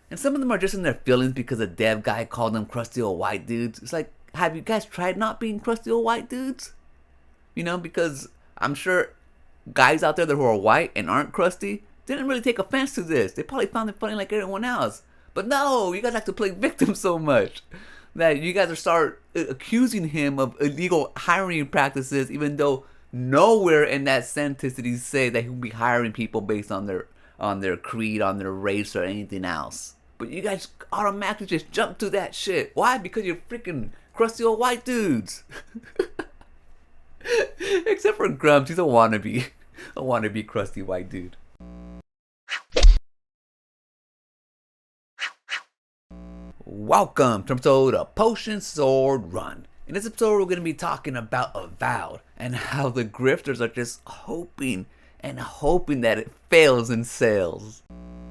And some of them are just in their feelings because a dev guy called them crusty old white dudes. It's like, have you guys tried not being crusty old white dudes? You know, because I'm sure guys out there who are white and aren't crusty didn't really take offense to this. They probably found it funny like everyone else. But no, you guys like to play victim so much that you guys are start accusing him of illegal hiring practices, even though nowhere in that sentence did he say that he'll be hiring people based on their creed, on their race, or anything else. But you guys automatically just jump to that shit. Why? Because you're freaking crusty old white dudes. Except for Grumps, he's a wannabe crusty white dude. Welcome to episode of Potion Sword Run. In this episode, we're going to be talking about Avowed and how the grifters are just hoping that it fails in sales.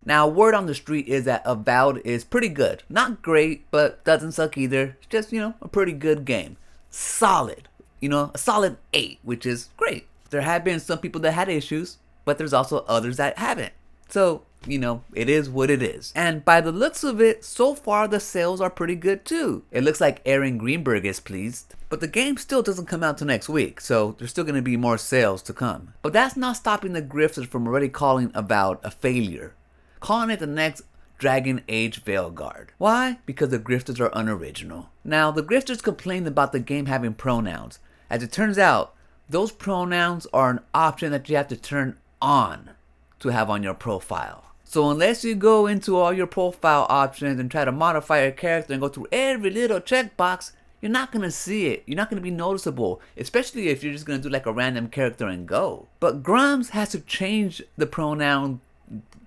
Now, word on the street is that Avowed is pretty good. Not great, but doesn't suck either. It's just, a pretty good game. Solid. A solid 8, which is great. There have been some people that had issues, but there's also others that haven't. So, it is what it is. And by the looks of it, so far the sales are pretty good too. It looks like Aaron Greenberg is pleased. But the game still doesn't come out till next week, so there's still going to be more sales to come. But that's not stopping the grifters from already calling Avowed a failure. Calling it the next Dragon Age Veilguard. Why? Because the grifters are unoriginal. Now, the grifters complained about the game having pronouns. As it turns out, those pronouns are an option that you have to turn on to have on your profile. So unless you go into all your profile options and try to modify your character and go through every little checkbox, you're not going to see it. You're not going to be noticeable, especially if you're just going to do like a random character and go. But Grumps has to change the pronoun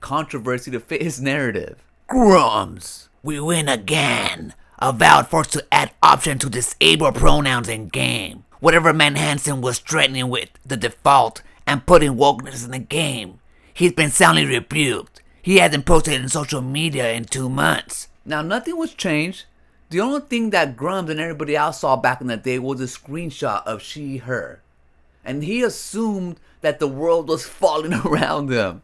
controversy to fit his narrative. Grumps, we win again. Avowed forced to add option to disable pronouns in game. Whatever Manhansen was threatening with the default and putting wokeness in the game, he's been soundly rebuked. He hasn't posted in social media in 2 months. Now, nothing was changed. The only thing that Grumps and everybody else saw back in the day was a screenshot of she, her. And he assumed that the world was falling around him.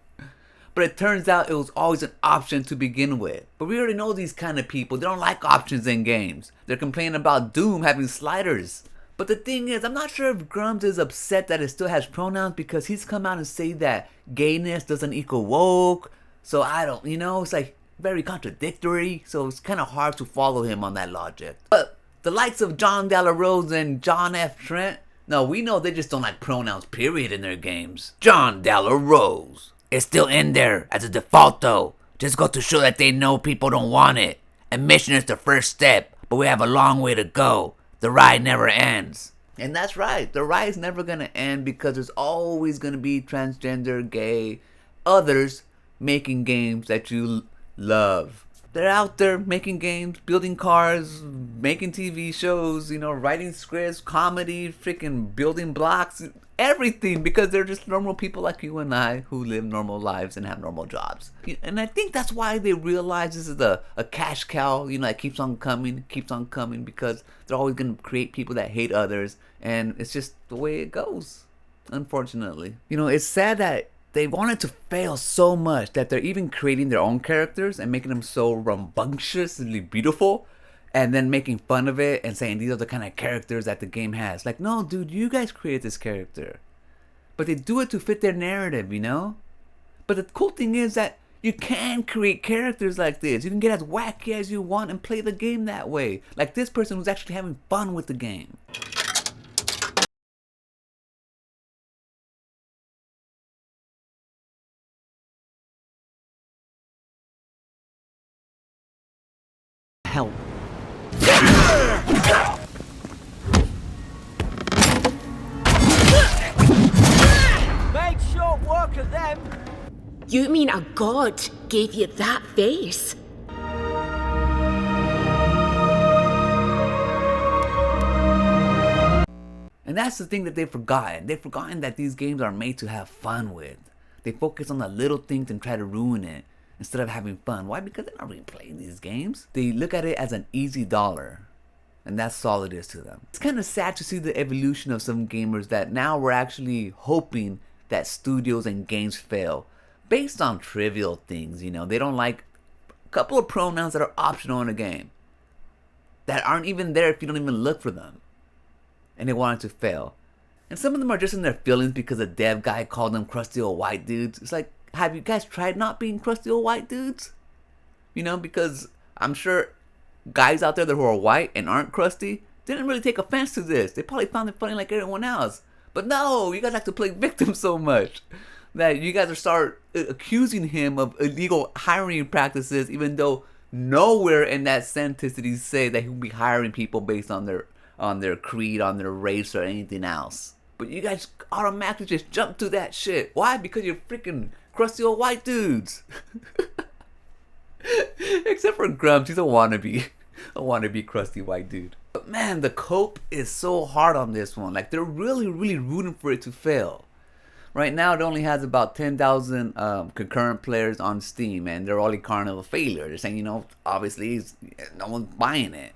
But it turns out it was always an option to begin with. But we already know these kind of people. They don't like options in games. They're complaining about Doom having sliders. But the thing is, I'm not sure if Grumps is upset that it still has pronouns because he's come out and say that gayness doesn't equal woke. So I don't, it's like very contradictory. So it's kind of hard to follow him on that logic. But the likes of John Della Rose and John F. Trent, no, we know they just don't like pronouns period in their games. John Della Rose. It's still in there as a default though. Just go to show that they know people don't want it. Admission is the first step, but we have a long way to go. The ride never ends. And that's right. The ride's never going to end because there's always going to be transgender, gay, others making games that you love. They're out there making games, building cars, making TV shows, writing scripts, comedy, freaking building blocks, everything, because they're just normal people like you and I who live normal lives and have normal jobs. And I think that's why they realize this is a cash cow, that keeps on coming, because they're always going to create people that hate others, and it's just the way it goes, unfortunately. It's sad that they wanted to fail so much that they're even creating their own characters and making them so rambunctiously beautiful and then making fun of it and saying these are the kind of characters that the game has. Like, no, dude, you guys created this character. But they do it to fit their narrative, But the cool thing is that you can create characters like this. You can get as wacky as you want and play the game that way. Like this person who's actually having fun with the game. Help. Make short work of them. You mean a god gave you that face? And that's the thing that they've forgotten. They've forgotten that these games are made to have fun with. They focus on the little things and try to ruin it instead of having fun. Why? Because they're not really playing these games. They look at it as an easy dollar. And that's all it is to them. It's kind of sad to see the evolution of some gamers that now we're actually hoping that studios and games fail based on trivial things. They don't like couple of pronouns that are optional in the game that aren't even there if you don't even look for them, and they wanted to fail. And some of them are just in their feelings because a dev guy called them crusty old white dudes. It's like, have you guys tried not being crusty old white dudes? You know, because I'm sure guys out there that who are white and aren't crusty didn't really take offense to this. They probably found it funny like everyone else. But no, you guys like to play victim so much that you guys are start accusing him of illegal hiring practices, even though nowhere in that sentence did he say that he would be hiring people based on their creed, on their race, or anything else. But you guys automatically just jump to that shit. Why? Because you're freaking crusty old white dudes. Except for Grumps, he's a wannabe crusty white dude. But man, the cope is so hard on this one. Like, they're really rooting for it to fail. Right now, it only has about 10,000 concurrent players on Steam, and they're all calling it a failure. They're saying, obviously, no one's buying it.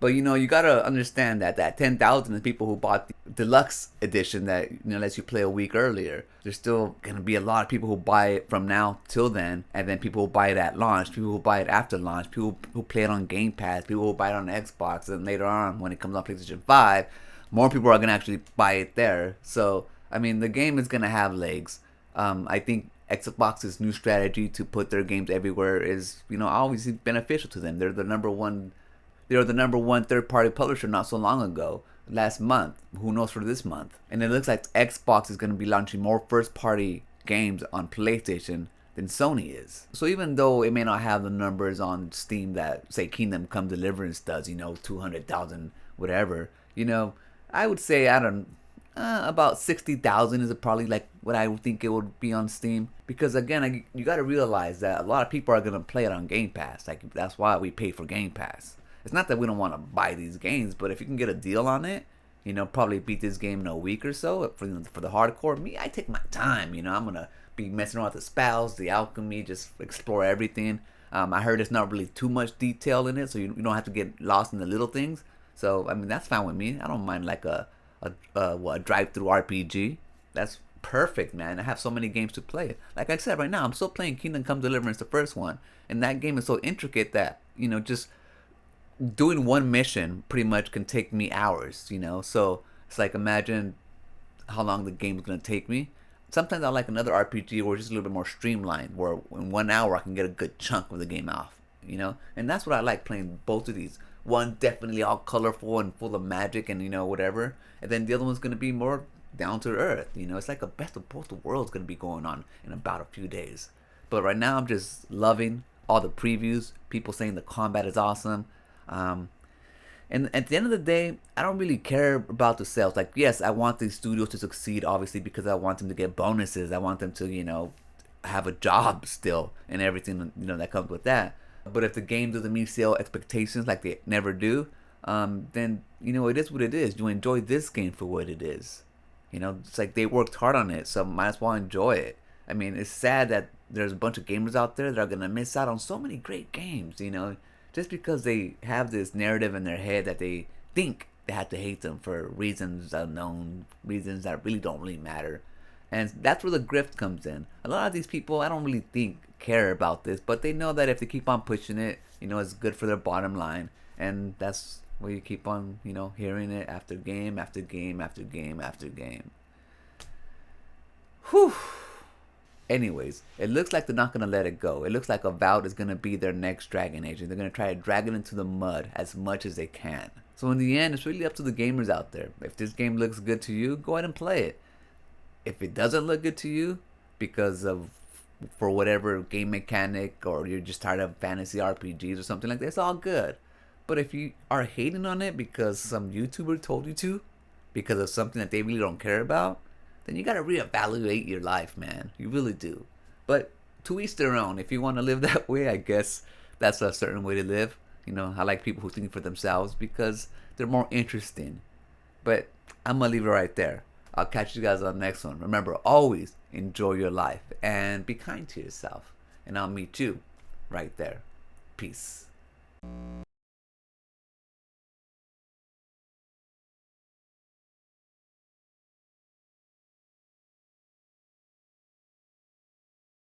But, you gotta understand that 10,000 is people who bought the deluxe edition that, lets you play a week earlier. There's still gonna be a lot of people who buy it from now till then, and then people who buy it at launch, people who buy it after launch, people who play it on Game Pass, people who buy it on Xbox, and later on, when it comes on PlayStation 5, more people are gonna actually buy it there. So, the game is gonna have legs. I think Xbox's new strategy to put their games everywhere is, obviously beneficial to them. They're the number one third-party publisher not so long ago, last month. Who knows for this month? And it looks like Xbox is going to be launching more first-party games on PlayStation than Sony is. So even though it may not have the numbers on Steam that, say, Kingdom Come Deliverance does, 200,000, whatever, I would say, about 60,000 is probably like what I would think it would be on Steam. Because again, you got to realize that a lot of people are going to play it on Game Pass. Like, that's why we pay for Game Pass. It's not that we don't want to buy these games, but if you can get a deal on it, probably beat this game in a week or so. For the hardcore, I take my time. I'm going to be messing around with the spells, the alchemy, just explore everything. I heard there's not really too much detail in it, so you don't have to get lost in the little things. So, that's fine with me. I don't mind like a drive-through RPG. That's perfect, man. I have so many games to play. Like I said, right now, I'm still playing Kingdom Come Deliverance, the first one. And that game is so intricate that, just doing one mission pretty much can take me hours, so it's like, imagine how long the game is going to take me. Sometimes I like another RPG where it's just a little bit more streamlined, where in 1 hour I can get a good chunk of the game off, and that's what I like playing both of these. One definitely all colorful and full of magic and whatever, and then the other one's going to be more down to earth. It's like a best of both worlds going to be going on in about a few days. But right now I'm just loving all the previews, people saying the combat is awesome. And at the end of the day, I don't really care about the sales. Like, yes, I want these studios to succeed, obviously, because I want them to get bonuses. I want them to, have a job still and everything, that comes with that. But if the game doesn't meet sale expectations like they never do, then, it is what it is. You enjoy this game for what it is. It's like they worked hard on it, so might as well enjoy it. It's sad that there's a bunch of gamers out there that are going to miss out on so many great games, just because they have this narrative in their head that they think they have to hate them for reasons unknown, reasons that really don't really matter. And that's where the grift comes in. A lot of these people, I don't really think care about this, but they know that if they keep on pushing it, it's good for their bottom line. And that's where you keep on, hearing it after game after game after game after game. Whew. Anyways, it looks like they're not going to let it go. It looks like Avowed is going to be their next Dragon Age. And they're going to try to drag it into the mud as much as they can. So in the end, it's really up to the gamers out there. If this game looks good to you, go ahead and play it. If it doesn't look good to you, for whatever game mechanic, or you're just tired of fantasy RPGs or something like that, it's all good. But if you are hating on it because some YouTuber told you to, because of something that they really don't care about, then you gotta reevaluate your life, man. You really do. But to each their own. If you want to live that way, I guess that's a certain way to live. I like people who think for themselves because they're more interesting. But I'm gonna leave it right there. I'll catch you guys on the next one. Remember, always enjoy your life and be kind to yourself. And I'll meet you right there. Peace.